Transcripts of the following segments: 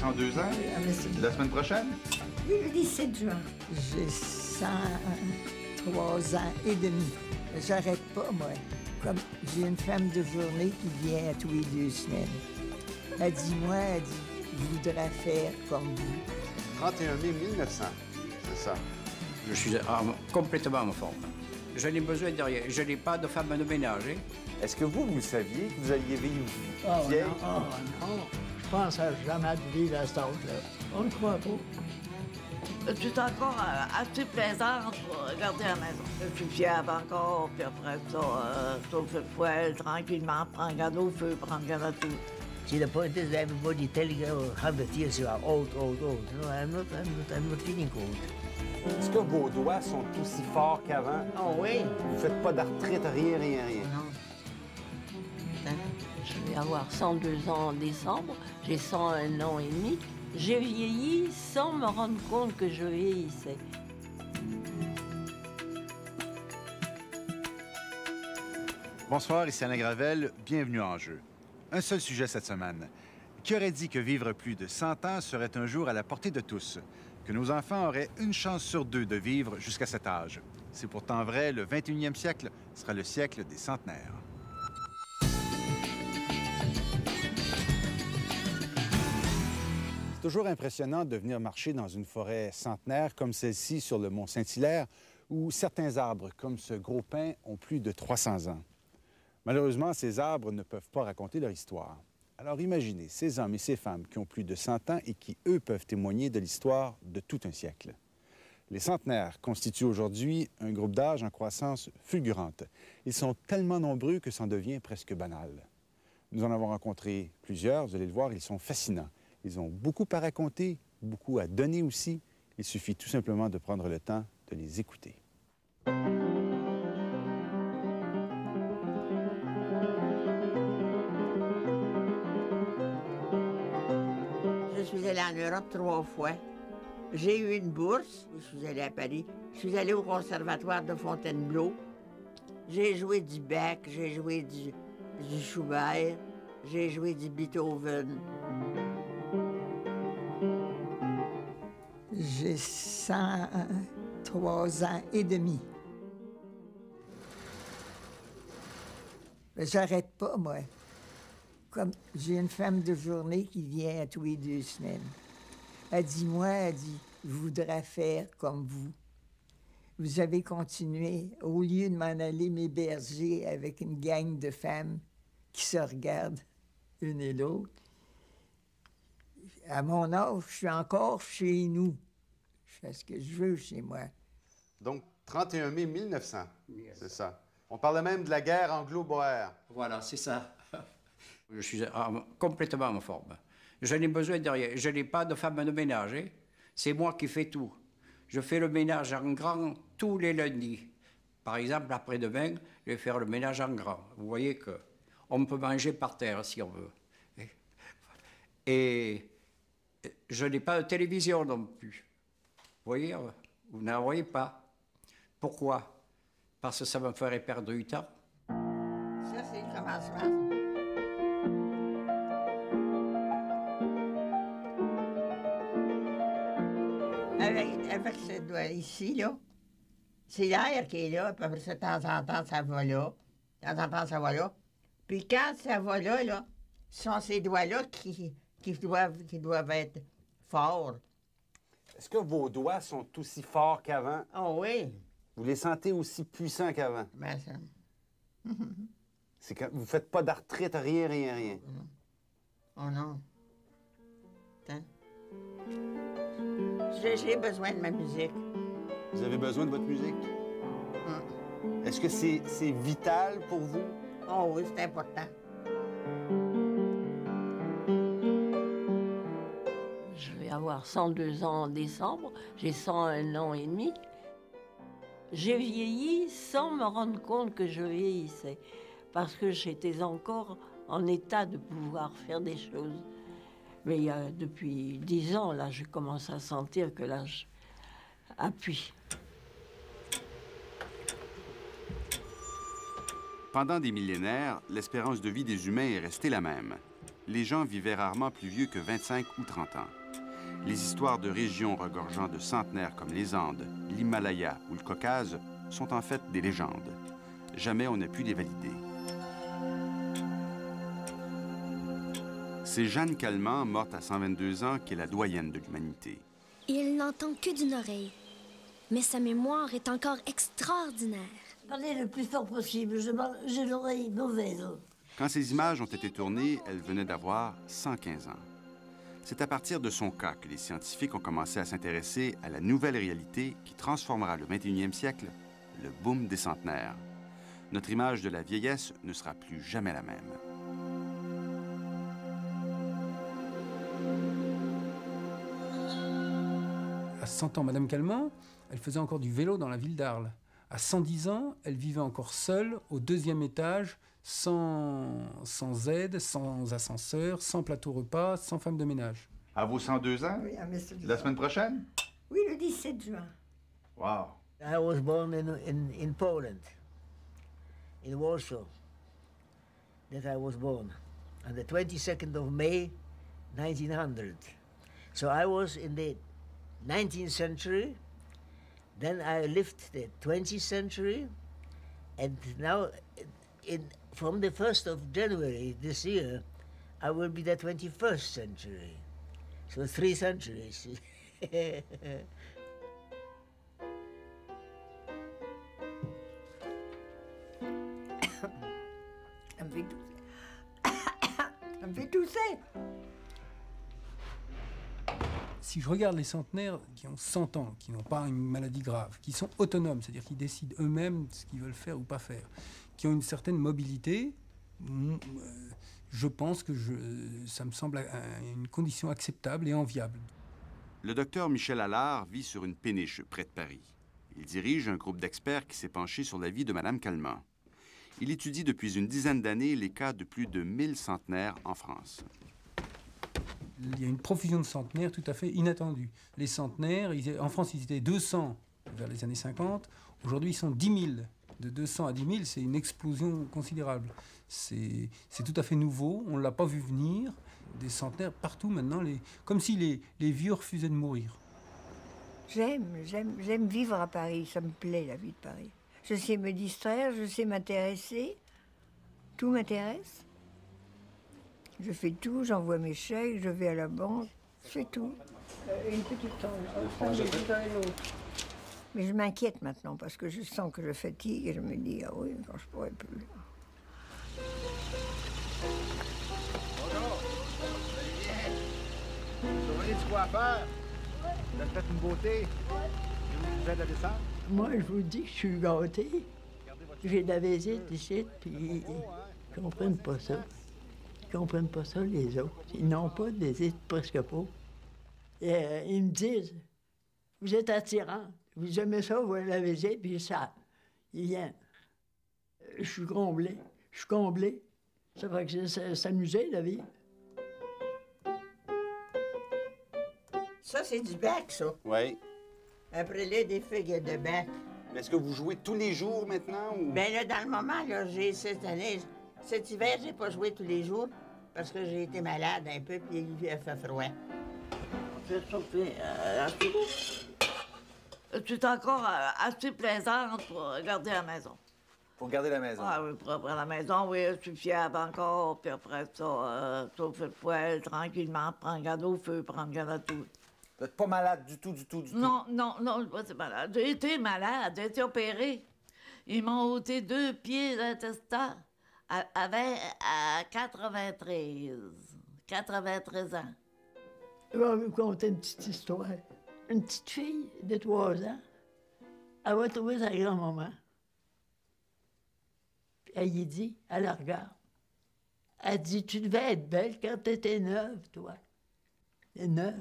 102 ans? La semaine prochaine? Oui, le 17 juin. J'ai 103 ans et demi. J'arrête pas, moi. Comme j'ai une femme de journée qui vient à tous les 2 semaines. Elle dit, je voudrais faire comme vous. 31 mai 1900, c'est ça. Je suis complètement en forme. Je n'ai besoin de rien. Je n'ai pas de femme de ménage. Hein. Est-ce que vous saviez que vous alliez vivre Oh vieille? non, je pensais jamais de vivre à cet âge-là. On ne croit pas. Je suis encore assez plaisante pour regarder la maison. Je suis fière encore, puis après ça, sauf le poêle, tranquillement, prendre garde au feu, prendre garde à tout. See, the point is everybody telling you how the tears you are old. No, I'm not feeling old. Est-ce que vos doigts sont aussi forts qu'avant? Oh oui. Vous faites pas d'arthrite, rien. Non. Je vais avoir 102 ans en décembre, j'ai 101 ans et demi. J'ai vieilli sans me rendre compte que je vieillissais. Bonsoir, ici Alain Gravel, bienvenue en Jeu. Un seul sujet cette semaine. Qui aurait dit que vivre plus de 100 ans serait un jour à la portée de tous? Que nos enfants auraient une chance sur 2 de vivre jusqu'à cet âge? C'est pourtant vrai, le 21e siècle sera le siècle des centenaires. C'est toujours impressionnant de venir marcher dans une forêt centenaire comme celle-ci sur le mont Saint-Hilaire, où certains arbres, comme ce gros pin, ont plus de 300 ans. Malheureusement, ces arbres ne peuvent pas raconter leur histoire. Alors imaginez ces hommes et ces femmes qui ont plus de 100 ans et qui, eux, peuvent témoigner de l'histoire de tout un siècle. Les centenaires constituent aujourd'hui un groupe d'âge en croissance fulgurante. Ils sont tellement nombreux que ça en devient presque banal. Nous en avons rencontré plusieurs, vous allez le voir, ils sont fascinants. Ils ont beaucoup à raconter, beaucoup à donner aussi. Il suffit tout simplement de prendre le temps de les écouter. Je suis allée en Europe 3 fois. J'ai eu une bourse. Je suis allée à Paris. Je suis allée au conservatoire de Fontainebleau. J'ai joué du Bach, j'ai joué du Schubert, j'ai joué du Beethoven. J'ai 103 ans et demi. Mais j'arrête pas, moi. Comme j'ai une femme de journée qui vient à tous les 2 semaines. Elle dit, je voudrais faire comme vous. Vous avez continué, au lieu de m'en aller m'héberger avec une gang de femmes qui se regardent une et l'autre. À mon âge, je suis encore chez nous. Je fais ce que je veux chez moi. Donc, 31 mai 1900, c'est ça. On parlait même de la guerre anglo-boère. Voilà, c'est ça. Je suis complètement en forme. Je n'ai besoin de rien. Je n'ai pas de femme de ménage. Hein. C'est moi qui fais tout. Je fais le ménage en grand tous les lundis. Par exemple, après-demain, je vais faire le ménage en grand. Vous voyez qu'on peut manger par terre si on veut. Et je n'ai pas de télévision non plus. Vous voyez, vous n'en voyez pas. Pourquoi? Parce que ça me ferait perdre du temps. Ça, c'est le commencement. Avec ce doigt ici, là, c'est l'air qui est là, puis après ça, de temps en temps, ça va là. De temps en temps, ça va là. Puis quand ça va là, ce sont ces doigts-là qui doivent être forts. Est-ce que vos doigts sont aussi forts qu'avant? Oh oui. Vous les sentez aussi puissants qu'avant? Ben ça. C'est que vous faites pas d'arthrite, rien. Oh non. Attends. J'ai besoin de ma musique. Vous avez besoin de votre musique? Est-ce que c'est vital pour vous? Oh oui, c'est important. Je vais avoir 102 ans en décembre, j'ai 101 ans et demi. J'ai vieilli sans me rendre compte que je vieillissais, parce que j'étais encore en état de pouvoir faire des choses. Mais depuis 10 ans, là, je commence à sentir que l'âge appuie. Pendant des millénaires, l'espérance de vie des humains est restée la même. les gens vivaient rarement plus vieux que 25 ou 30 ans. Les histoires de régions regorgeant de centenaires comme les Andes, l'Himalaya ou le Caucase sont en fait des légendes. Jamais on n'a pu les valider. C'est Jeanne Calment, morte à 122 ans, qui est la doyenne de l'humanité. Il n'entend que d'une oreille, mais sa mémoire est encore extraordinaire. Parlez le plus fort possible, j'ai l'oreille mauvaise. Quand ces images ont été tournées, elle venait d'avoir 115 ans. C'est à partir de son cas que les scientifiques ont commencé à s'intéresser à la nouvelle réalité qui transformera le 21e siècle, le boom des centenaires. Notre image de la vieillesse ne sera plus jamais la même. À 100 ans, Madame Calment, elle faisait encore du vélo dans la ville d'Arles. À 110 ans, elle vivait encore seule au 2e étage, sans aide, sans ascenseur, sans plateau repas, sans femme de ménage. À vos 102 ans? Oui, à mes 102 La ans. semaine prochaine? Oui, le 17 juin. Wow! I was born in Poland, in Warsaw, that I was born, on the 22nd of May, 1900. So I was in the 19th century, then I lived the 20th century, and now from the 1st of January this year, I will be the 21st century. So 3 centuries. Ça me fait tousser. Si je regarde les centenaires qui ont 100 ans, qui n'ont pas une maladie grave, qui sont autonomes, c'est-à-dire qui décident eux-mêmes ce qu'ils veulent faire ou pas faire, qui ont une certaine mobilité, je pense que ça me semble une condition acceptable et enviable. Le docteur Michel Allard vit sur une péniche près de Paris. Il dirige un groupe d'experts qui s'est penché sur la vie de Mme Calment. Il étudie depuis une dizaine d'années les cas de plus de 1000 centenaires en France. Il y a une profusion de centenaires tout à fait inattendue. Les centenaires, en France, ils étaient 200 vers les années 50. Aujourd'hui, ils sont 10 000. De 200 à 10 000, c'est une explosion considérable. C'est tout à fait nouveau. On ne l'a pas vu venir. Des centenaires partout maintenant, comme si les vieux refusaient de mourir. J'aime vivre à Paris. Ça me plaît, la vie de Paris. Je sais me distraire, je sais m'intéresser. Tout m'intéresse. Je fais tout, j'envoie mes chèques, je vais à la banque, c'est tout. Une petite tombe, mais je m'inquiète maintenant parce que je sens que je fatigue et je me dis, ah oui, quand je pourrai plus. Bonjour! Vous avez du coiffeur? Vous avez fait une beauté? Vous êtes à descendre? Moi, je vous dis que je suis gâtée. J'ai de la visite ici, puis ils comprennent pas ça. Ils comprennent pas ça, les autres. Ils n'ont pas de visite, presque pas. Et, ils me disent, vous êtes attirant, vous aimez ça, vous voulez la visite, puis ça, ils viennent. Je suis comblé, Ça fait que c'est s'amuser, la vie. Ça, c'est du bac, ça. Oui. Après là, des figues de bac. Est-ce que vous jouez tous les jours maintenant? Ou... Bien là, dans le moment, là, cette année, cet hiver, j'ai pas joué tous les jours parce que j'ai été malade un peu, puis il a fait froid. Je suis encore assez plaisante pour garder la maison. Pour garder la maison? Ah oui, pour reprendre la maison, oui, je suis fiable encore. Puis après ça, chauffer le poêle tranquillement, prendre garde au feu, prendre garde à tout. Vous n'êtes pas malade du tout? Non, je suis pas malade. J'ai été malade, j'ai été opérée. Ils m'ont ôté 2 pieds d'intestin à 93 ans. Je vais vous conter une petite histoire. Une petite fille de 3 ans, elle va trouver sa grand-maman. Elle y dit, elle la regarde. Elle dit, tu devais être belle quand tu étais neuve, toi. Et neuve.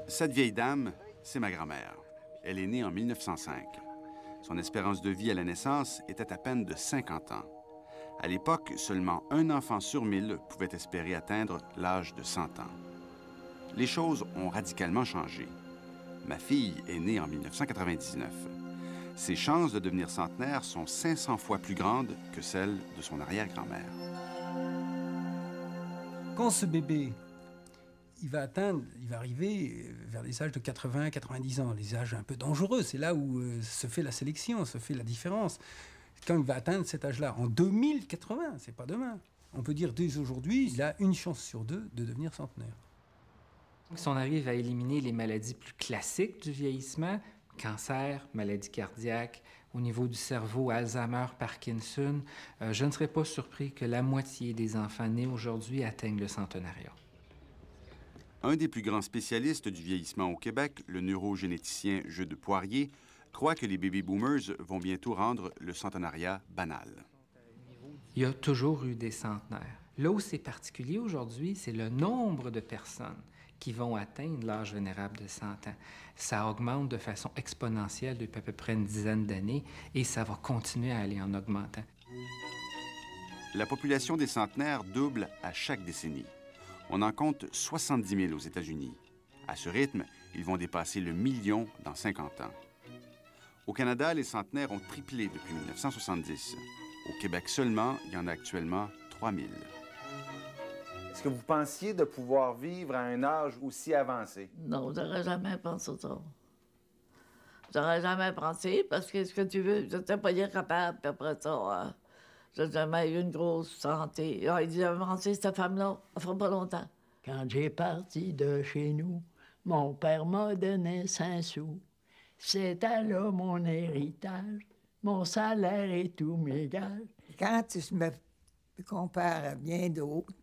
Cette vieille dame, c'est ma grand-mère. Elle est née en 1905. Son espérance de vie à la naissance était à peine de 50 ans. À l'époque, seulement un enfant sur 1000 pouvait espérer atteindre l'âge de 100 ans. Les choses ont radicalement changé. Ma fille est née en 1999. Ses chances de devenir centenaire sont 500 fois plus grandes que celles de son arrière-grand-mère. Quand ce bébé, il va arriver vers les âges de 80, 90 ans, les âges un peu dangereux, c'est là où se fait la sélection, se fait la différence. Quand il va atteindre cet âge-là, en 2080, c'est pas demain. On peut dire dès aujourd'hui, il a une chance sur 2 de devenir centenaire. Si on arrive à éliminer les maladies plus classiques du vieillissement, cancer, maladie cardiaque, au niveau du cerveau, Alzheimer, Parkinson, je ne serais pas surpris que la moitié des enfants nés aujourd'hui atteignent le centenariat. Un des plus grands spécialistes du vieillissement au Québec, le neurogénéticien Jude Poirier, croit que les baby-boomers vont bientôt rendre le centenariat banal. Il y a toujours eu des centenaires. Là où c'est particulier aujourd'hui, c'est le nombre de personnes qui vont atteindre l'âge vénérable de 100 ans. Ça augmente de façon exponentielle depuis à peu près une dizaine d'années et ça va continuer à aller en augmentant. La population des centenaires double à chaque décennie. On en compte 70 000 aux États-Unis. À ce rythme, ils vont dépasser le million dans 50 ans. Au Canada, les centenaires ont triplé depuis 1970. Au Québec seulement, il y en a actuellement 3 000. Est-ce que vous pensiez de pouvoir vivre à un âge aussi avancé? Non, j'aurais jamais pensé ça. J'aurais jamais pensé, parce que ce que tu veux, je n'étais pas capable, puis après ça, j'ai jamais eu une grosse santé. Il dit, avancé, cette femme-là, elle fera pas longtemps. Quand j'ai parti de chez nous, mon père m'a donné 5 sous. C'était là mon héritage, mon salaire et tous mes gages. Quand je me compare à bien d'autres,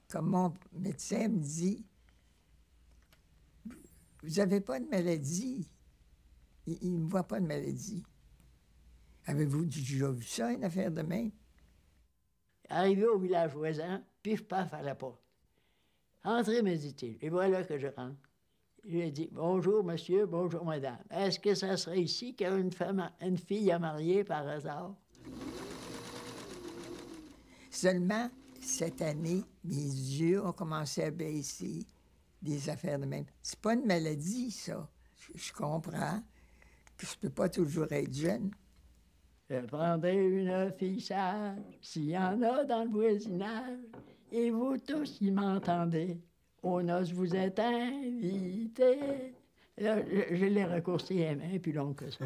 comme mon médecin me dit, vous n'avez pas de maladie. Il ne me voit pas de maladie. Avez-vous déjà vu ça, une affaire de même? Arrivé au village voisin, pif paf à la porte. Entrez, me dit-il, et voilà que je rentre. J'ai dit, bonjour monsieur, bonjour madame. Est-ce que ça serait ici qu'il y a une fille à marier par hasard? Seulement, cette année, mes yeux ont commencé à baisser, des affaires de même. C'est pas une maladie, ça. Je comprends que je peux pas toujours être jeune. Je prendrai une fille sage, s'il y en a dans le voisinage, et vous tous qui m'entendez, aux noces vous êtes invités. Là, je l'ai raccourci les mains plus long que ça.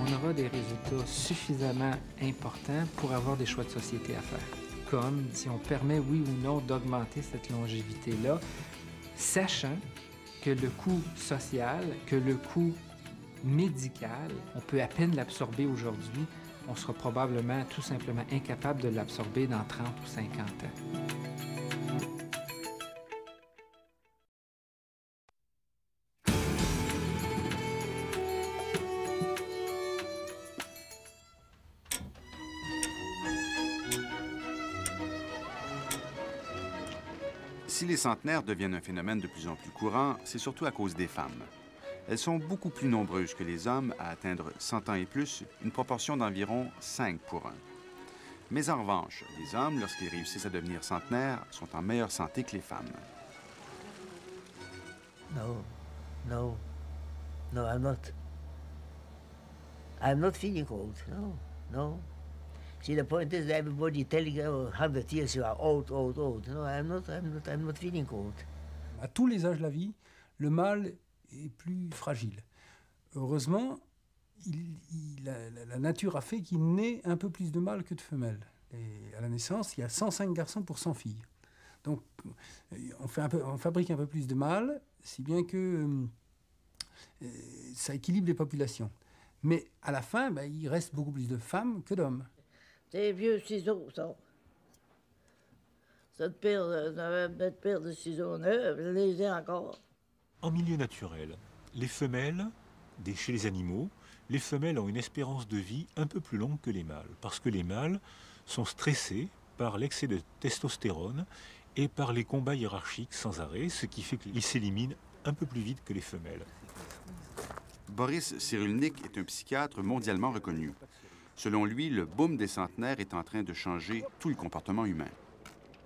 On aura des résultats suffisamment importants pour avoir des choix de société à faire. Comme si on permet, oui ou non, d'augmenter cette longévité-là, sachant que le coût social, que le coût médical, on peut à peine l'absorber aujourd'hui. On sera probablement tout simplement incapable de l'absorber dans 30 ou 50 ans. Si les centenaires deviennent un phénomène de plus en plus courant, c'est surtout à cause des femmes. Elles sont beaucoup plus nombreuses que les hommes à atteindre 100 ans et plus, une proportion d'environ 5 pour 1. Mais en revanche, les hommes, lorsqu'ils réussissent à devenir centenaires, sont en meilleure santé que les femmes. No, I'm not. I'm not feeling old, no. See, the point is that everybody telling you 100 years you are old. No, I'm not feeling old. À tous les âges de la vie, le mâle est plus fragile. Heureusement, la nature a fait qu'il naît un peu plus de mâles que de femelles. Et à la naissance, il y a 105 garçons pour 100 filles. Donc, on fabrique un peu plus de mâles, si bien que ça équilibre les populations. Mais à la fin, il reste beaucoup plus de femmes que d'hommes. C'est vieux ciseaux, ça. Cette paire de ciseaux neufs, je les ai encore. En milieu naturel, les femelles, chez les animaux, les femelles ont une espérance de vie un peu plus longue que les mâles, parce que les mâles sont stressés par l'excès de testostérone et par les combats hiérarchiques sans arrêt, ce qui fait qu'ils s'éliminent un peu plus vite que les femelles. Boris Cyrulnik est un psychiatre mondialement reconnu. Selon lui, le boom des centenaires est en train de changer tout le comportement humain.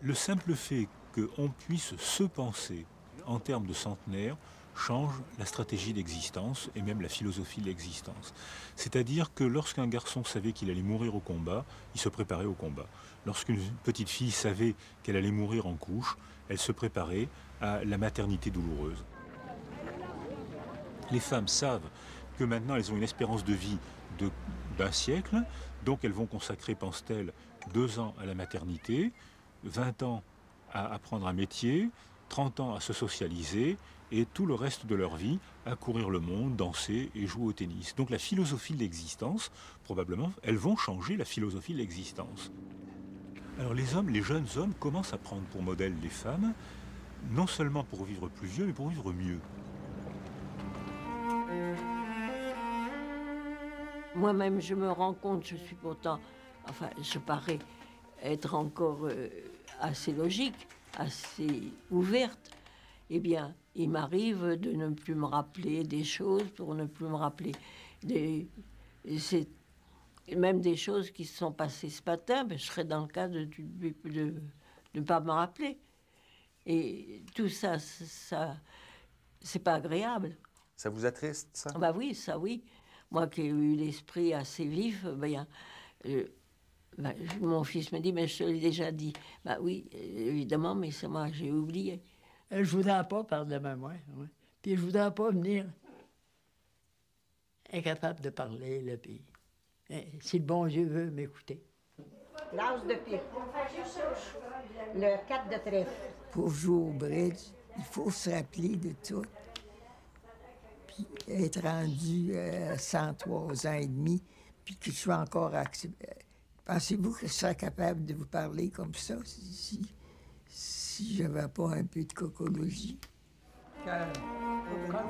Le simple fait qu'on puisse se penser en termes de centenaire change la stratégie d'existence et même la philosophie de l'existence. C'est-à-dire que lorsqu'un garçon savait qu'il allait mourir au combat, il se préparait au combat. Lorsqu'une petite fille savait qu'elle allait mourir en couche, elle se préparait à la maternité douloureuse. Les femmes savent que maintenant elles ont une espérance de vie d'un siècle, donc elles vont consacrer, pensent-elles, 2 ans à la maternité, 20 ans à apprendre un métier, 30 ans à se socialiser et tout le reste de leur vie à courir le monde, danser et jouer au tennis. Donc la philosophie de l'existence, probablement, elles vont changer la philosophie de l'existence. Alors les hommes, les jeunes hommes commencent à prendre pour modèle les femmes, non seulement pour vivre plus vieux, mais pour vivre mieux. Moi-même, je me rends compte, je suis pourtant, enfin, je parais être encore assez logique, assez ouverte. Eh bien, il m'arrive de ne plus me rappeler des choses, pour ne plus me rappeler même des choses qui se sont passées ce matin, ben, je serais dans le cas de ne pas me rappeler. Et tout ça, c'est pas agréable. Ça vous attriste, ça? Bah oui, ça oui. Moi qui ai eu l'esprit assez vif, mon fils me dit, mais je te l'ai déjà dit. Bah oui, évidemment, mais c'est moi, j'ai oublié. Je voudrais pas parler de ma mère, ouais. Puis je voudrais pas venir incapable de parler, là, puis si le bon Dieu veut m'écouter. L'as de pique. Le 4 de trèfle. Pour jouer au bridge, il faut se rappeler de tout. Puis être rendu à 103 ans et demi, puis que je sois encore accepté. Pensez-vous que je serais capable de vous parler comme ça si je n'avais pas un peu de cocologie?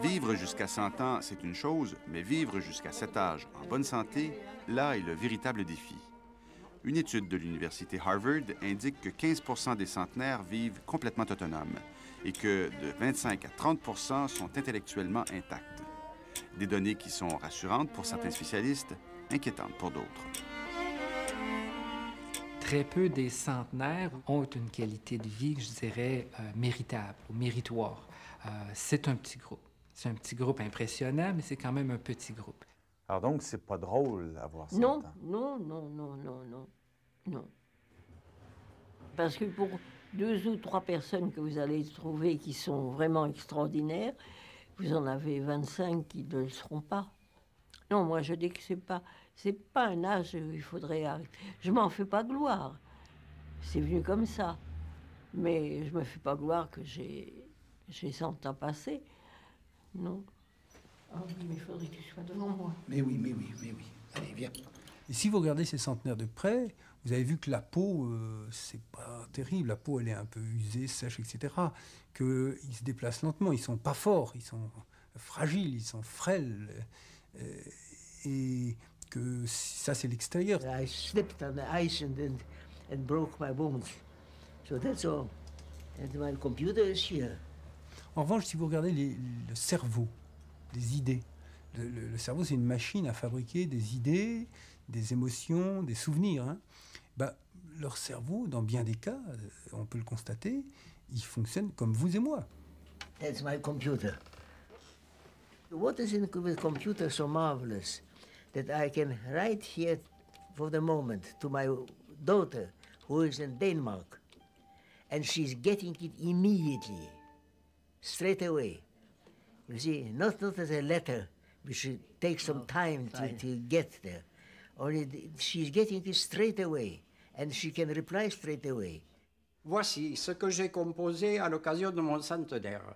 Vivre jusqu'à 100 ans, c'est une chose, mais vivre jusqu'à cet âge en bonne santé, là est le véritable défi. Une étude de l'université Harvard indique que 15 % des centenaires vivent complètement autonomes et que de 25 à 30 % sont intellectuellement intacts. Des données qui sont rassurantes pour certains spécialistes, inquiétantes pour d'autres. Très peu des centenaires ont une qualité de vie, je dirais, méritable ou méritoire. C'est un petit groupe. C'est un petit groupe impressionnant, mais c'est quand même un petit groupe. Alors donc, c'est pas drôle avoir 100 Non, ans? non. Parce que pour 2 ou 3 personnes que vous allez trouver qui sont vraiment extraordinaires, vous en avez 25 qui ne le seront pas. Non, moi je dis que c'est pas un âge où il faudrait arrêter. Je m'en fais pas gloire. C'est venu comme ça. Mais je me fais pas gloire que j'ai 100 ans passés. Non. Ah oui, mais il faudrait que tu sois devant moi. Mais oui. Allez, viens. Et si vous regardez ces centenaires de près, vous avez vu que la peau, c'est pas terrible. La peau, elle est un peu usée, sèche, etc. Qu'ils se déplacent lentement. Ils sont pas forts. Ils sont fragiles. Ils sont frêles. Et que ça, c'est l'extérieur. I slipped on the ice and broke my bones. So that's all. And my computer is here. En revanche, si vous regardez le cerveau, les idées, le cerveau, c'est une machine à fabriquer des idées, des émotions, des souvenirs. Hein. Leur cerveau, dans bien des cas, on peut le constater, il fonctionne comme vous et moi. That's my computer. What is in the computer so marvelous that I can write here for the moment to my daughter who is in Denmark, and she's getting it immediately, straight away. You see, not as a letter, which takes some time to get there. Only she's getting it straight away, and she can reply straight away. Voici ce que j'ai composé à l'occasion de mon centenaire.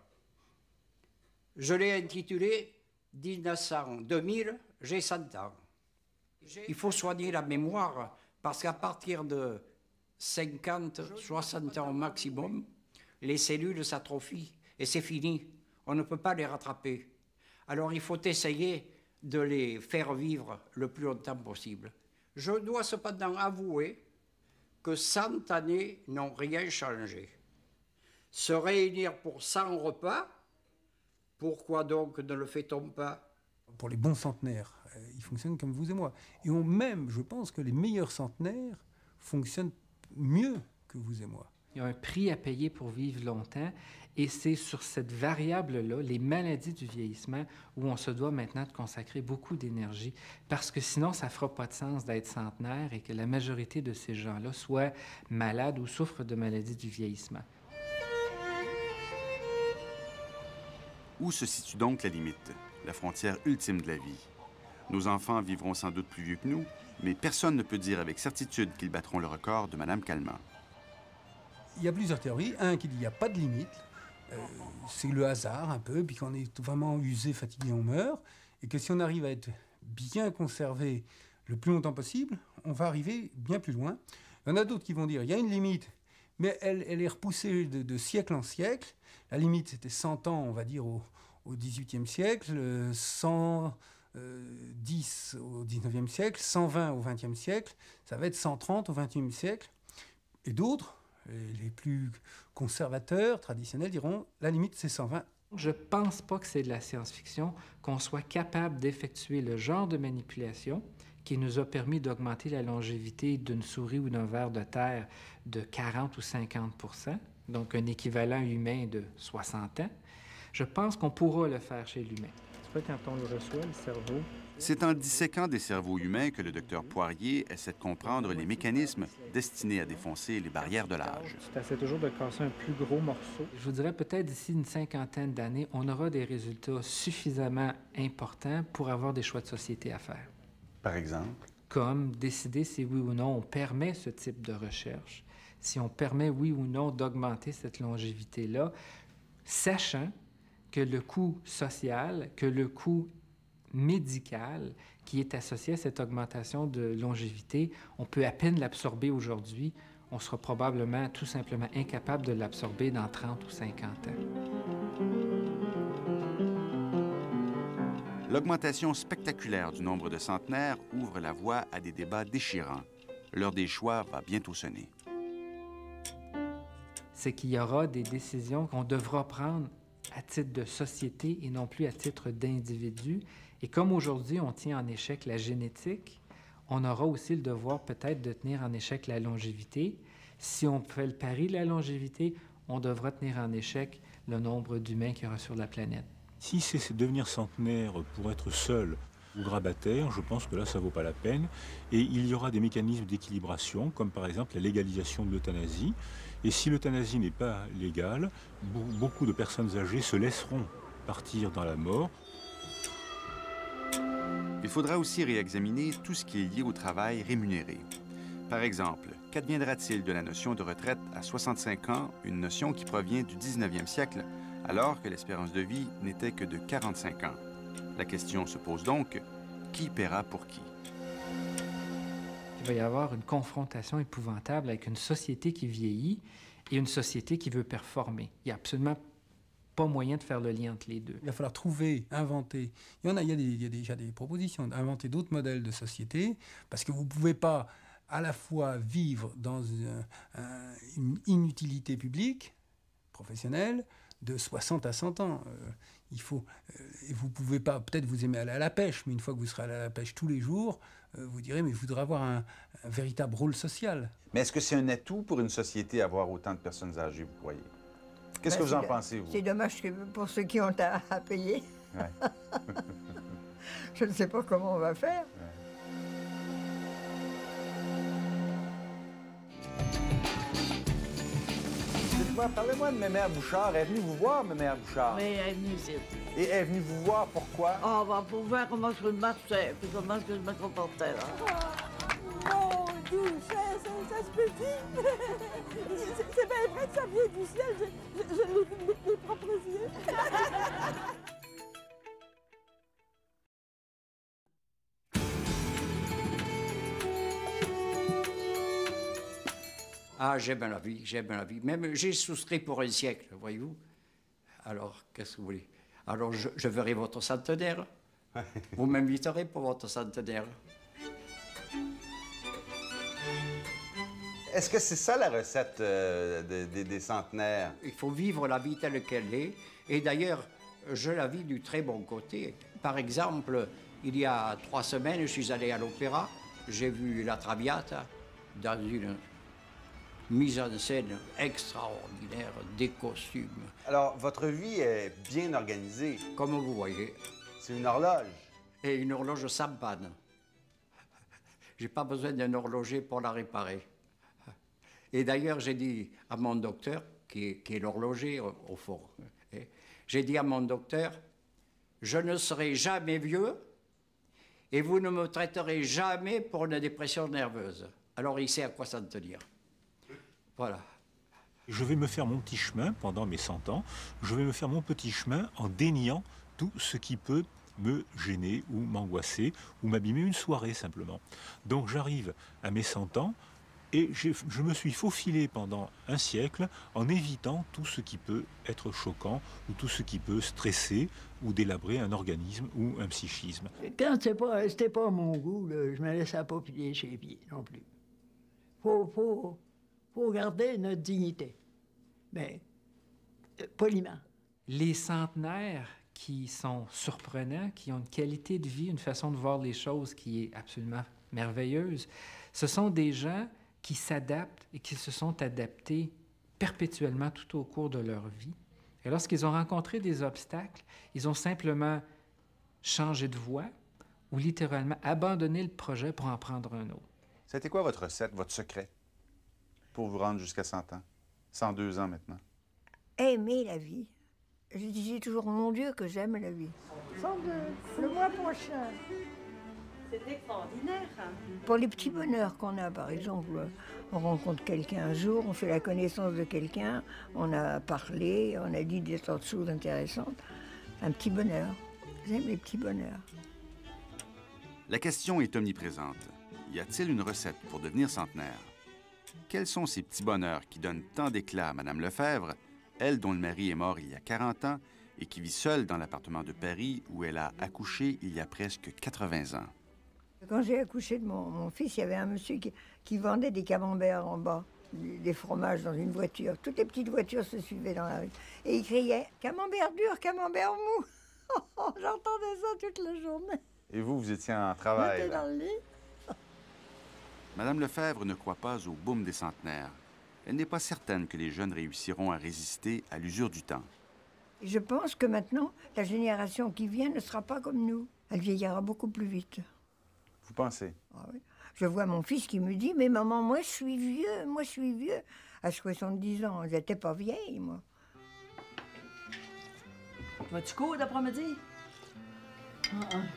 Je l'ai intitulé 1900-2000, j'ai 100 ans. Il faut soigner la mémoire parce qu'à partir de 50-60 ans au maximum, les cellules s'atrophient et c'est fini. On ne peut pas les rattraper. Alors il faut essayer de les faire vivre le plus longtemps possible. Je dois cependant avouer que 100 années n'ont rien changé. Se réunir pour 100 repas, pourquoi donc ne le fait-on pas? Pour les bons centenaires, ils fonctionnent comme vous et moi. Et même, je pense que les meilleurs centenaires fonctionnent mieux que vous et moi. Il y a un prix à payer pour vivre longtemps et c'est sur cette variable-là, les maladies du vieillissement, où on se doit maintenant de consacrer beaucoup d'énergie parce que sinon, ça ne fera pas de sens d'être centenaire et que la majorité de ces gens-là soient malades ou souffrent de maladies du vieillissement. Où se situe donc la limite, la frontière ultime de la vie? Nos enfants vivront sans doute plus vieux que nous, mais personne ne peut dire avec certitude qu'ils battront le record de Mme Calment. Il y a plusieurs théories. Un qui dit qu'il n'y a pas de limite, c'est le hasard un peu, puis qu'on est vraiment usé, fatigué, on meurt, et que si on arrive à être bien conservé le plus longtemps possible, on va arriver bien plus loin. Il y en a d'autres qui vont dire qu'il y a une limite, mais elle est repoussée de siècle en siècle. La limite, c'était 100 ans, on va dire, au XVIIIe siècle, 110 au XIXe siècle, 120 au XXe siècle, ça va être 130 au XXIe siècle. Et d'autres, les plus conservateurs, traditionnels, diront la limite, c'est 120. Je ne pense pas que c'est de la science-fiction qu'on soit capable d'effectuer le genre de manipulation qui nous a permis d'augmenter la longévité d'une souris ou d'un ver de terre de 40 ou 50 %, donc un équivalent humain de 60 ans. Je pense qu'on pourra le faire chez l'humain. C'est pas quand on le reçoit, le cerveau. C'est en disséquant des cerveaux humains que le docteur Poirier essaie de comprendre les mécanismes destinés à défoncer les barrières de l'âge. Tu essaies toujours de casser un plus gros morceau. Je vous dirais peut-être d'ici une cinquantaine d'années, on aura des résultats suffisamment importants pour avoir des choix de société à faire. Par exemple? Comme décider si oui ou non on permet ce type de recherche, si on permet oui ou non d'augmenter cette longévité-là, sachant que le coût social, que le coût médical qui est associé à cette augmentation de longévité, on peut à peine l'absorber aujourd'hui. On sera probablement tout simplement incapable de l'absorber dans 30 ou 50 ans. L'augmentation spectaculaire du nombre de centenaires ouvre la voie à des débats déchirants. L'heure des choix va bientôt sonner. C'est qu'il y aura des décisions qu'on devra prendre à titre de société et non plus à titre d'individu. Et comme aujourd'hui, on tient en échec la génétique, on aura aussi le devoir peut-être de tenir en échec la longévité. Si on fait le pari de la longévité, on devra tenir en échec le nombre d'humains qu'il y aura sur la planète. Si c'est devenir centenaire pour être seul ou grabataire, je pense que là, ça ne vaut pas la peine. Et il y aura des mécanismes d'équilibration, comme par exemple la légalisation de l'euthanasie. Et si l'euthanasie n'est pas légale, beaucoup de personnes âgées se laisseront partir dans la mort. Il faudra aussi réexaminer tout ce qui est lié au travail rémunéré. Par exemple, qu'adviendra-t-il de la notion de retraite à 65 ans, une notion qui provient du 19e siècle, alors que l'espérance de vie n'était que de 45 ans? La question se pose donc, qui paiera pour qui? Il va y avoir une confrontation épouvantable avec une société qui vieillit et une société qui veut performer. Il n'y a absolument pas moyen de faire le lien entre les deux. Il va falloir trouver, inventer. Il y a déjà des propositions d'inventer d'autres modèles de société, parce que vous ne pouvez pas à la fois vivre dans une inutilité publique, professionnelle, de 60 à 100 ans. Et vous ne pouvez pas, peut-être vous aimez aller à la pêche, mais une fois que vous serez allé à la pêche tous les jours, vous direz, mais je voudrais avoir un véritable rôle social. Mais est-ce que c'est un atout pour une société avoir autant de personnes âgées, vous croyez? Qu'est-ce que vous en pensez, vous? C'est dommage pour ceux qui ont à payer. Ouais. Je ne sais pas comment on va faire. Ouais. Parlez-moi de Mémère Bouchard. Elle est venue vous voir, Mémère Bouchard? Oui, elle est venue ici. Et elle est venue vous voir pourquoi? Oh, bah, pour voir comment je marchais, puis comment je me comportais, là. Oh, Dieu, ça se peut dire. C'est bien vrai que ça vient du ciel. Je l'ai vu de mes propres yeux. Ah, j'aime la vie, j'aime la vie. Même, j'ai souscrit pour un siècle, voyez-vous. Alors, qu'est-ce que vous voulez? Alors, je verrai votre centenaire. Vous m'inviterez pour votre centenaire. Est-ce que c'est ça la recette des centenaires? Il faut vivre la vie telle qu'elle est. Et d'ailleurs, je la vis du très bon côté. Par exemple, il y a 3 semaines, je suis allé à l'opéra. J'ai vu La Traviata dans mise en scène extraordinaire, des costumes. Alors, votre vie est bien organisée. Comme vous voyez. C'est une horloge. Et une horloge sans panne. J'ai pas besoin d'un horloger pour la réparer. Et d'ailleurs, j'ai dit à mon docteur, qui est l'horloger au fond, j'ai dit à mon docteur, je ne serai jamais vieux et vous ne me traiterez jamais pour une dépression nerveuse. Alors il sait à quoi s'en tenir. Voilà. Je vais me faire mon petit chemin pendant mes 100 ans. Je vais me faire mon petit chemin en déniant tout ce qui peut me gêner ou m'angoisser ou m'abîmer une soirée simplement. Donc j'arrive à mes 100 ans et je me suis faufilé pendant un siècle en évitant tout ce qui peut être choquant ou tout ce qui peut stresser ou délabrer un organisme ou un psychisme. Quand c'était pas à mon goût, là, je me laissais pas plier chez les pieds non plus. Faut garder notre dignité, mais poliment. Les centenaires qui sont surprenants, qui ont une qualité de vie, une façon de voir les choses qui est absolument merveilleuse, ce sont des gens qui s'adaptent et qui se sont adaptés perpétuellement tout au cours de leur vie. Et lorsqu'ils ont rencontré des obstacles, ils ont simplement changé de voie ou littéralement abandonné le projet pour en prendre un autre. C'était quoi votre recette, votre secret pour vous rendre jusqu'à 100 ans? 102 ans maintenant. Aimer la vie. Je disais toujours, mon Dieu, que j'aime la vie. 102, le mois prochain. C'est extraordinaire. Pour les petits bonheurs qu'on a, par exemple, on rencontre quelqu'un un jour, on fait la connaissance de quelqu'un, on a parlé, on a dit des tas de choses intéressantes. Un petit bonheur. J'aime les petits bonheurs. La question est omniprésente. Y a-t-il une recette pour devenir centenaire? Quels sont ces petits bonheurs qui donnent tant d'éclat à Mme Lefebvre, elle dont le mari est mort il y a 40 ans et qui vit seule dans l'appartement de Paris où elle a accouché il y a presque 80 ans? Quand j'ai accouché de mon fils, il y avait un monsieur qui vendait des camemberts en bas, des fromages dans une voiture. Toutes les petites voitures se suivaient dans la rue. Et il criait « Camembert dur, camembert mou !» J'entendais ça toute la journée. Et vous étiez en travail. J'étais dans le lit. Madame Lefebvre ne croit pas au boom des centenaires. Elle n'est pas certaine que les jeunes réussiront à résister à l'usure du temps. Je pense que maintenant, la génération qui vient ne sera pas comme nous. Elle vieillira beaucoup plus vite. Vous pensez? Ah oui. Je vois mon fils qui me dit « Mais maman, moi je suis vieux, À 70 ans, j'étais pas vieille, moi. Vas-tu courir d'après-midi? Je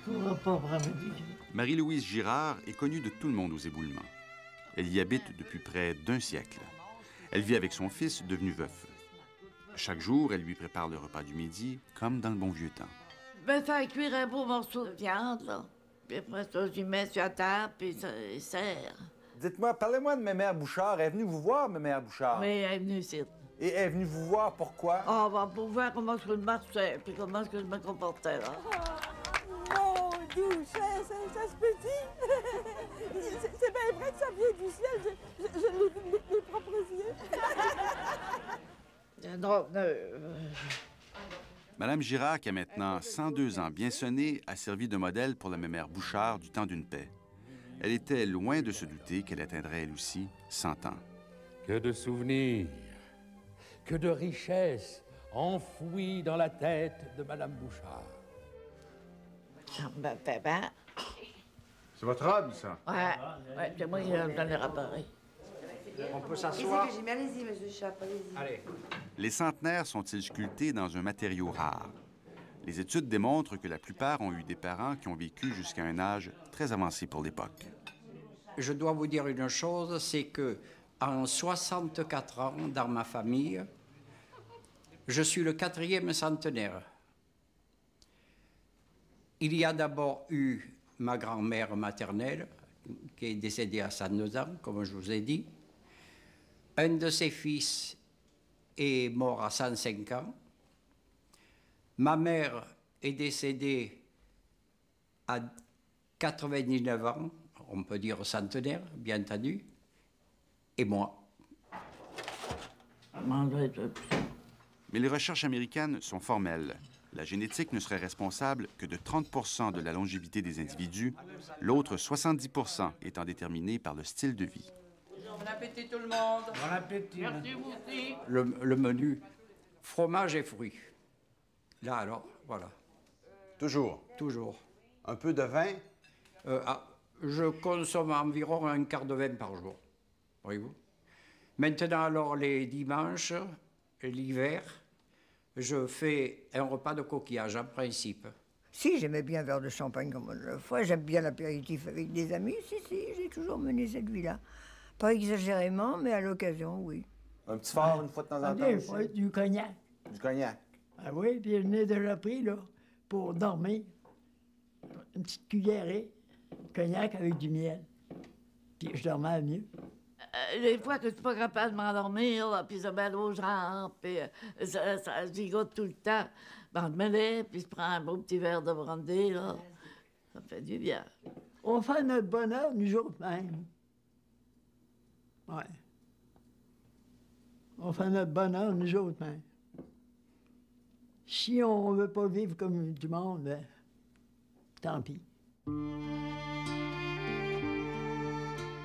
cours pas après-midi. Marie-Louise Girard est connue de tout le monde aux Éboulements. Elle y habite depuis près d'un siècle. Elle vit avec son fils, devenu veuf. Chaque jour, elle lui prépare le repas du midi, comme dans le bon vieux temps. Ben, faire cuire un beau morceau de viande, là. Puis après ça, je mets sur la table, puis ça sert. Dites-moi, parlez-moi de Mémère Bouchard. Elle est venue vous voir, Mémère Bouchard? Oui, elle est venue ici. Et elle est venue vous voir pourquoi? Ah, ben, pour voir comment je marchais, puis comment je me comportais, là. Mon Dieu, ça se peut-il? C'est bien vrai que ça vient du ciel. Je l'ai vu de mes propres yeux. Non, Madame Girard, qui a maintenant 102 ans bien sonnés, a servi de modèle pour la Mémère Bouchard du temps d'une paix. Elle était loin de se douter qu'elle atteindrait elle aussi 100 ans. Que de souvenirs, que de richesses enfouies dans la tête de Madame Bouchard. Ben, ben. C'est votre robe, ça? Ouais, c'est moi qui j'en ai réparé. On peut s'asseoir? Allez-y, monsieur Chape, allez-y. Allez. Les centenaires sont-ils sculptés dans un matériau rare? Les études démontrent que la plupart ont eu des parents qui ont vécu jusqu'à un âge très avancé pour l'époque. Je dois vous dire une chose, c'est que en 64 ans, dans ma famille, je suis le 4e centenaire. Il y a d'abord eu ma grand-mère maternelle, qui est décédée à 102 ans, comme je vous ai dit. Un de ses fils est mort à 105 ans. Ma mère est décédée à 99 ans, on peut dire centenaire, bien entendu, et moi. Mais les recherches américaines sont formelles. La génétique ne serait responsable que de 30 % de la longévité des individus, l'autre 70 % étant déterminée par le style de vie. Bon appétit tout le monde. Bon appétit. Merci vous aussi. Le menu, fromage et fruits. Là alors, voilà. Toujours? Toujours. Un peu de vin? Je consomme environ un quart de vin par jour, voyez-vous. Maintenant, alors, les dimanches, l'hiver, je fais un repas de coquillage, en principe. Si, j'aimais bien un verre de champagne comme la fois. J'aime bien l'apéritif avec des amis. Si, j'ai toujours mené cette vie-là. Pas exagérément, mais à l'occasion, oui. Un petit fort une fois de temps en temps? Des fois, du cognac. Du cognac? Ah oui, puis je n'ai déjà pris, là, pour dormir. Une petite cuillerée, cognac avec du miel. Puis je dormais mieux. Des fois que je suis pas capable de m'endormir, là, puis ça met aux jambes, puis ça gigote tout le temps. Ben, je me lève, puis je prends un beau petit verre de brandy, là. Ça fait du bien. On fait notre bonheur nous autres mêmes. Ouais. On fait notre bonheur nous autres mêmes. Si on veut pas vivre comme du monde, ben, tant pis.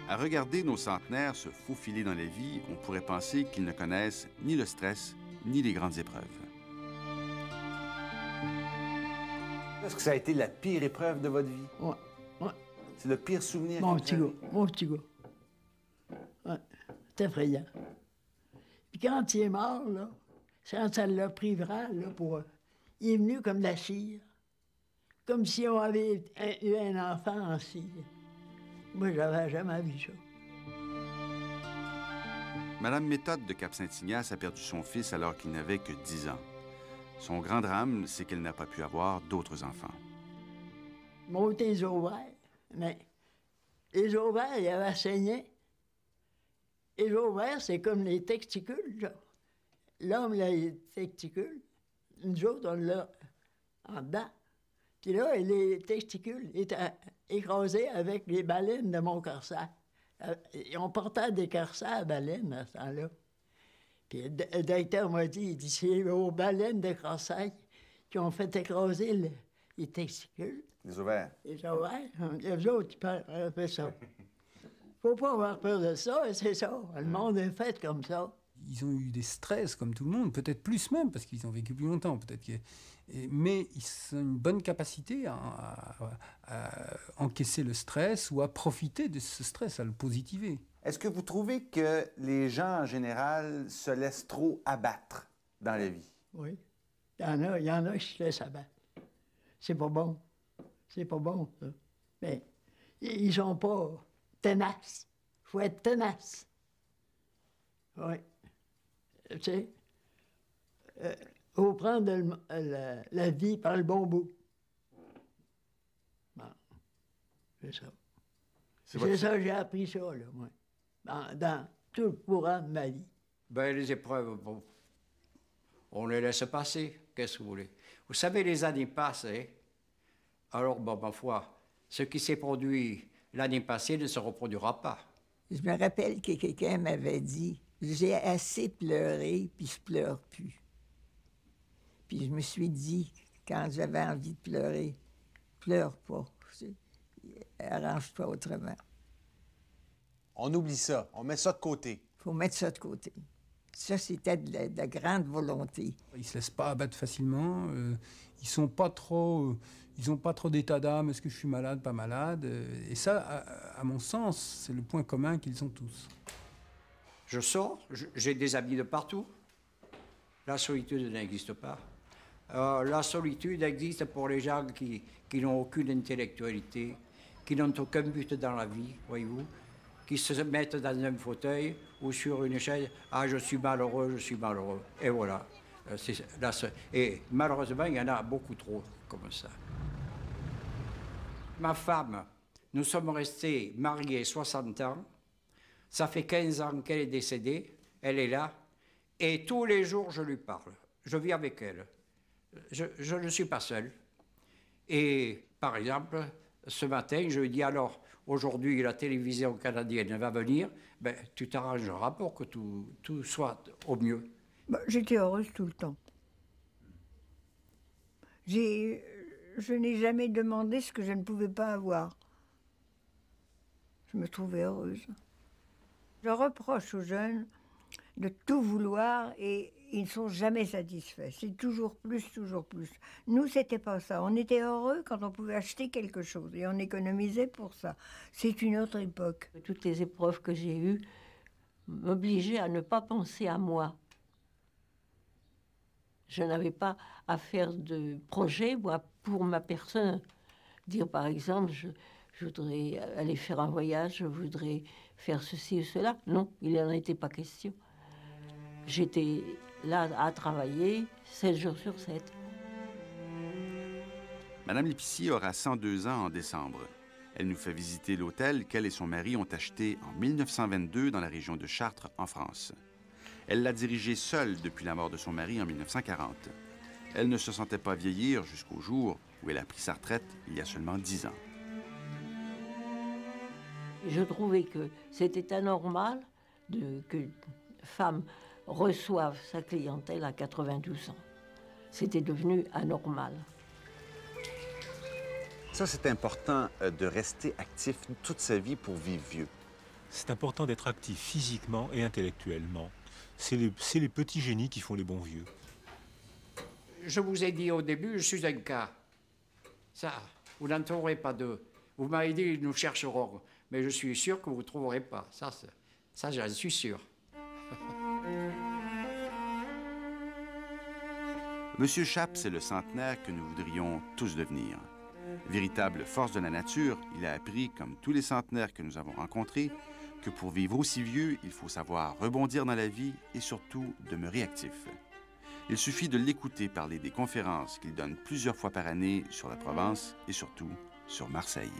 À regarder nos centenaires se faufiler dans la vie, on pourrait penser qu'ils ne connaissent ni le stress, ni les grandes épreuves. Est-ce que ça a été la pire épreuve de votre vie? Ouais. Ouais. C'est le pire souvenir? Mon petit gars. Ouais. C'est effrayant. Puis quand il est mort, là, quand ça l'a pris vraiment, là, pour... il est venu comme la cire. Comme si on avait eu un enfant en cire. Moi, j'avais jamais vu ça. Madame Méthode de Cap-Saint-Ignace a perdu son fils alors qu'il n'avait que 10 ans. Son grand drame, c'est qu'elle n'a pas pu avoir d'autres enfants. Moi, les ovaires, mais les ovaires, il y avait saigné. Les ovaires, c'est comme les testicules, là. L'homme, il a les testicules. Nous autres, on l'a en dedans. Puis là, les testicules étaient écrasés avec les baleines de mon corsaire. On portait des corsaires à baleines à ce temps-là. Puis le docteur m'a dit, il dit, c'est aux baleines de corsaire qui ont fait écraser les testicules. Les ovaires? Les ovaires. Les autres, ils fait ça. Faut pas avoir peur de ça, c'est ça. Le monde est fait comme ça. Ils ont eu des stress comme tout le monde, peut-être plus même, parce qu'ils ont vécu plus longtemps, peut-être. Mais ils ont une bonne capacité à encaisser le stress ou à profiter de ce stress, à le positiver. Est-ce que vous trouvez que les gens, en général, se laissent trop abattre dans la vie? Oui. Il y en a qui se laissent abattre. C'est pas bon. C'est pas bon, ça. Mais ils sont pas tenaces. Il faut être tenace. Oui. Tu sais, faut prendre la vie par le bon bout. Bon. C'est ça. C'est ça que j'ai appris ça, là, moi. Dans tout le courant de ma vie. Ben, les épreuves, bon, on les laisse passer. Qu'est-ce que vous voulez? Vous savez, les années passent, hein? Alors, bon, ma foi, ce qui s'est produit l'année passée ne se reproduira pas. Je me rappelle que quelqu'un m'avait dit, j'ai assez pleuré, puis je pleure plus. Puis je me suis dit, quand j'avais envie de pleurer, pleure pas. Arrange-toi autrement. On oublie ça, on met ça de côté. Faut mettre ça de côté. Ça, c'était de la grande volonté. Ils se laissent pas abattre facilement. Ils sont pas trop... ils n'ont pas trop d'état d'âme. Est-ce que je suis malade, pas malade? Et ça, à mon sens, c'est le point commun qu'ils ont tous. Je sors, j'ai des amis de partout. La solitude n'existe pas. La solitude existe pour les gens qui n'ont aucune intellectualité, qui n'ont aucun but dans la vie, voyez-vous, qui se mettent dans un fauteuil ou sur une chaise. « Ah, je suis malheureux, je suis malheureux. » Et voilà. Et malheureusement, il y en a beaucoup trop comme ça. Ma femme, nous sommes restés mariés 60 ans. Ça fait 15 ans qu'elle est décédée. Elle est là. Et tous les jours, je lui parle. Je vis avec elle. Je ne suis pas seul. Et, par exemple, ce matin, je lui dis, alors, aujourd'hui, la télévision canadienne va venir. Ben, tu t'arrangeras pour que tout soit au mieux. Ben, j'étais heureuse tout le temps. Je n'ai jamais demandé ce que je ne pouvais pas avoir. Je me trouvais heureuse. Je reproche aux jeunes de tout vouloir et ils ne sont jamais satisfaits. C'est toujours plus, toujours plus. Nous, c'était pas ça. On était heureux quand on pouvait acheter quelque chose et on économisait pour ça. C'est une autre époque. Toutes les épreuves que j'ai eues m'obligeaient à ne pas penser à moi. Je n'avais pas à faire de projet, moi, pour ma personne. Dire, par exemple, je voudrais aller faire un voyage, je voudrais faire ceci ou cela. Non, il n'en était pas question. J'étais là à travailler 7 jours sur 7. Madame Lépicier aura 102 ans en décembre. Elle nous fait visiter l'hôtel qu'elle et son mari ont acheté en 1922 dans la région de Chartres, en France. Elle l'a dirigé seule depuis la mort de son mari en 1940. Elle ne se sentait pas vieillir jusqu'au jour où elle a pris sa retraite il y a seulement 10 ans. Je trouvais que c'était anormal qu'une femme reçoive sa clientèle à 92 ans. C'était devenu anormal. Ça, c'est important de rester actif toute sa vie pour vivre vieux. C'est important d'être actif physiquement et intellectuellement. C'est les petits génies qui font les bons vieux. Je vous ai dit au début, je suis un cas. Ça, vous n'en trouverez pas deux. Vous m'avez dit, nous chercherons. Mais je suis sûr que vous ne trouverez pas. Ça j'en suis sûr. Monsieur Chappe, c'est le centenaire que nous voudrions tous devenir. Véritable force de la nature, il a appris, comme tous les centenaires que nous avons rencontrés, que pour vivre aussi vieux, il faut savoir rebondir dans la vie et surtout demeurer actif. Il suffit de l'écouter parler des conférences qu'il donne plusieurs fois par année sur la Provence et surtout sur Marseille.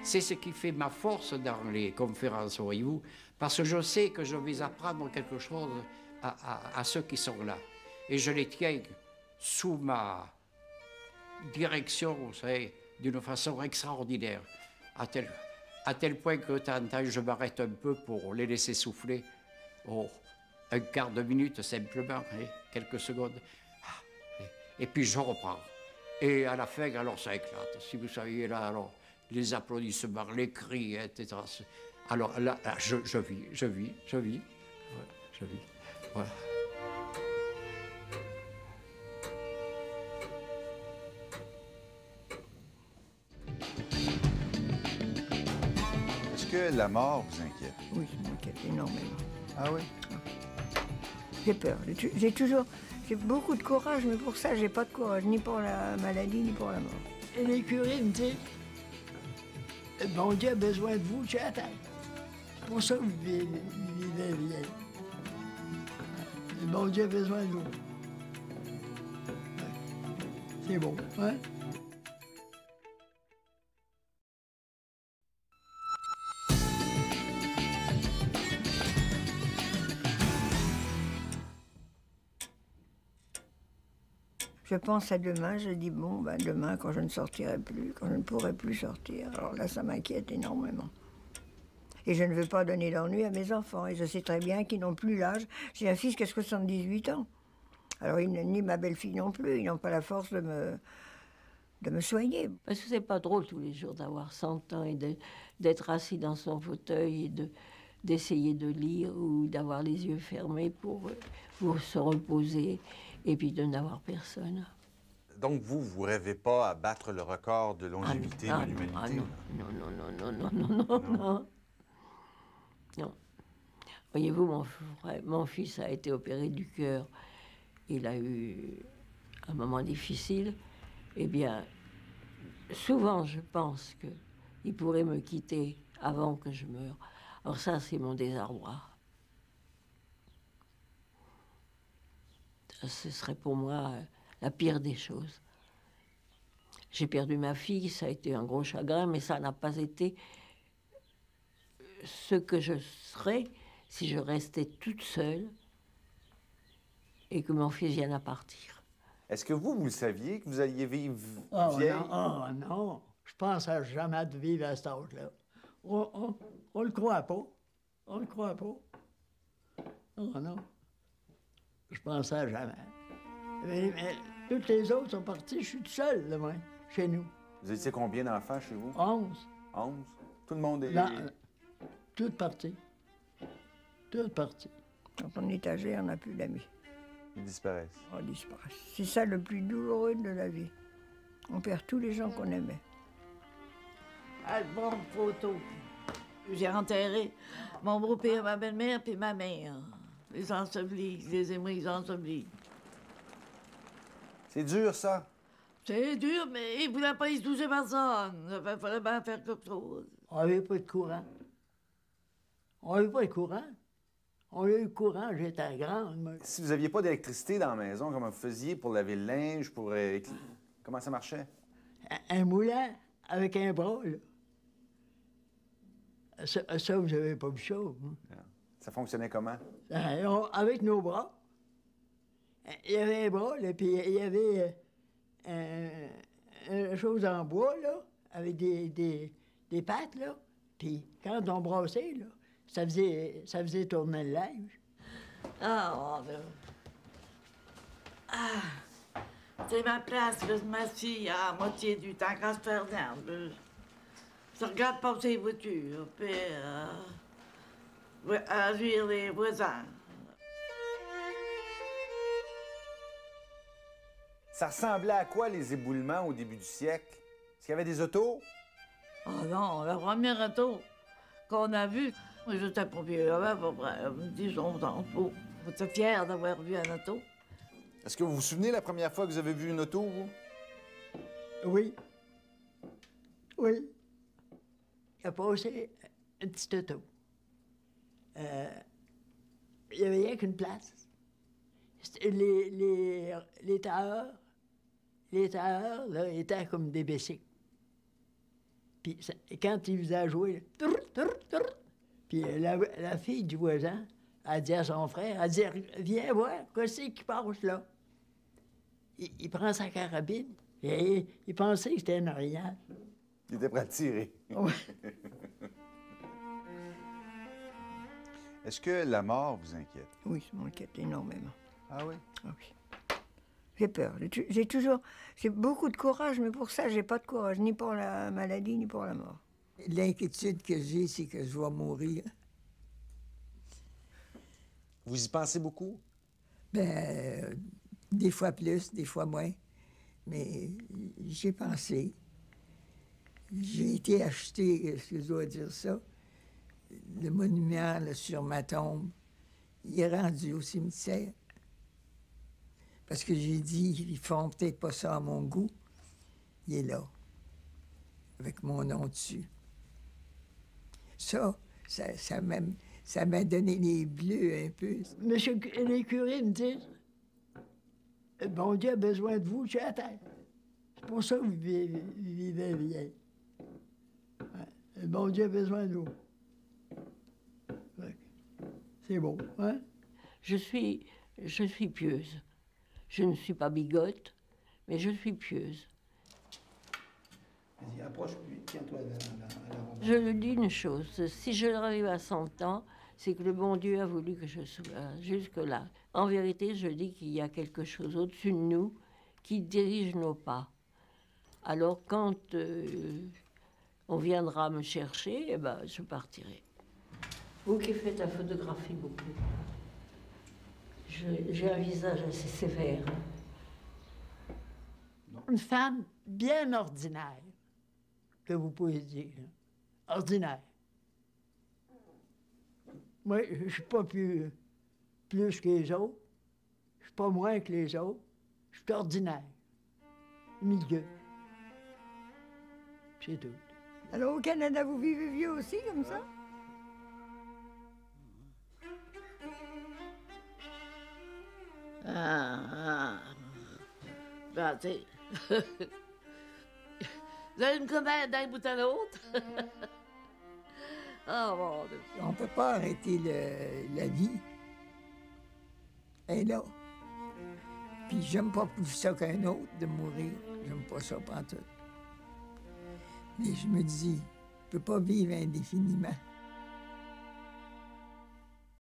C'est ce qui fait ma force dans les conférences, voyez-vous, parce que je sais que je vais apprendre quelque chose à ceux qui sont là. Et je les tiens sous ma direction, vous savez, d'une façon extraordinaire, à tel point que de temps en temps, je m'arrête un peu pour les laisser souffler. Oh, un quart de minute simplement, quelques secondes. Et puis je reprends. Et à la fin, alors ça éclate. Si vous saviez là, alors, les applaudissements, les cris, etc. Alors là, je vis. Voilà. Est-ce que la mort vous inquiète? Oui, ça m'inquiète énormément. Ah oui? J'ai peur. J'ai beaucoup de courage, mais pour ça, j'ai pas de courage, ni pour la maladie, ni pour la mort. Et les curés me disent, le bon Dieu a besoin de vous sur la terre. Pour ça, vous vivez bien. Le bon Dieu a besoin de vous. C'est beau, hein? Je pense à demain, je dis, bon, ben demain, quand je ne sortirai plus, quand je ne pourrai plus sortir, alors là, ça m'inquiète énormément. Et je ne veux pas donner d'ennui à mes enfants, et je sais très bien qu'ils n'ont plus l'âge. J'ai un fils qui a 78 ans. Alors, ni ma belle-fille non plus, ils n'ont pas la force de me soigner. Parce que c'est pas drôle tous les jours d'avoir 100 ans et d'être assis dans son fauteuil et d'essayer de lire ou d'avoir les yeux fermés pour se reposer et puis de n'avoir personne. Donc vous rêvez pas à battre le record de longévité de l'humanité? Non. Voyez-vous, mon fils a été opéré du cœur. Il a eu un moment difficile. Eh bien, souvent, je pense qu'il pourrait me quitter avant que je meure. Alors ça, c'est mon désarroi. Ça, ce serait pour moi la pire des choses. J'ai perdu ma fille, ça a été un gros chagrin, mais ça n'a pas été ce que je serais si je restais toute seule et que mon fils vienne à partir. Est-ce que vous le saviez, que vous alliez vivre vieille? Non, je pensais jamais de vivre à cet âge-là. On le croit pas. On le croit pas. Non. Je pensais jamais. Mais toutes les autres sont parties, je suis tout seul, là, chez nous. Vous étiez combien d'enfants chez vous? 11. 11? Tout le monde est... Là, toutes parties. Tout parti. Quand on est âgé, on n'a plus d'amis. Ils disparaissent. On disparaît. C'est ça le plus douloureux de la vie. On perd tous les gens qu'on aimait. Album photo. J'ai enterré mon beau-père, ma belle-mère puis ma mère. Les ensevelis, les aimeries ensevelis. C'est dur, ça? C'est dur, mais il ne voulait pas y toucher personne. Il fallait bien faire quelque chose. On n'avait pas de courant. On n'avait pas de courant. On a eu le courant, j'étais grande. Si vous n'aviez pas d'électricité dans la maison, comment vous faisiez pour laver le linge, pour... Comment ça marchait? Un moulin avec un bras, là. Ça vous n'avez pas vu ça. Hein? Ça fonctionnait comment? Avec nos bras. Il y avait un bras, là, puis il y avait une chose en bois, là, avec des pattes, là. Puis quand on brassait, là, ça faisait tourner le linge. Ah, là. Ah, c'est ma place, là, je m'assis à moitié du temps quand je fais rien. Je regarde passer les voitures, puis agir les voisins. Ça ressemblait à quoi, les éboulements, au début du siècle? Est-ce qu'il y avait des autos? Oh non, la première auto qu'on a vue, j'étais pas vieux, j'avais à peu près 10 ans. J'étais fière d'avoir vu un auto. Est-ce que vous vous souvenez la première fois que vous avez vu une auto, vous? Oui. Oui. Il a passé une petite auto. Il n'y avait rien qu'une place. Les tailleurs, là, étaient comme des bicycles. Puis quand ils faisaient jouer, là, puis la fille du voisin a dit à son frère, elle dit, viens voir, qu'est-ce qui passe là? Il prend sa carabine, et il pensait que c'était un orignal. Il était prêt à tirer. Ouais. Est-ce que la mort vous inquiète? Oui, ça m'inquiète énormément. Ah oui? Ah oui. J'ai peur. J'ai beaucoup de courage, mais pour ça, j'ai pas de courage, ni pour la maladie, ni pour la mort. L'inquiétude que j'ai, c'est que je vais mourir. Vous y pensez beaucoup? Ben, des fois plus, des fois moins. Mais j'ai pensé. J'ai été acheter, est-ce que je dois dire ça, le monument là, sur ma tombe. Il est rendu au cimetière. Parce que j'ai dit, ils font peut-être pas ça à mon goût. Il est là, avec mon nom dessus. Ça m'a donné les bleus un peu. Monsieur les curés me disent, bon Dieu a besoin de vous, je suis à terre. C'est pour ça que vous vivez bien. Ouais. Bon Dieu a besoin de vous. Ouais. C'est beau, hein? Je suis pieuse. Je ne suis pas bigote, mais je suis pieuse. Vas-y, approche-lui, tiens-toi à la ronde. Je le dis une chose, si je arrive à 100 ans, c'est que le bon Dieu a voulu que je sois jusque-là. En vérité, je dis qu'il y a quelque chose au-dessus de nous qui dirige nos pas. Alors quand on viendra me chercher, eh ben, je partirai. Vous qui faites la photographie beaucoup, j'ai un visage assez sévère. Une femme bien ordinaire, que vous pouvez dire. Ordinaire. Moi, je ne suis pas plus que les autres. Je ne suis pas moins que les autres. Je suis ordinaire. Milieu. C'est tout. Alors, au Canada, vous vivez vieux aussi, comme ça? Ben, tu sais. Vous allez me connaître d'un bout à l'autre? Oh, mon Dieu. On ne peut pas arrêter la vie. Elle est là. Puis j'aime pas plus ça qu'un autre de mourir. J'aime pas ça pantoute. Mais je me dis, je peux pas vivre indéfiniment.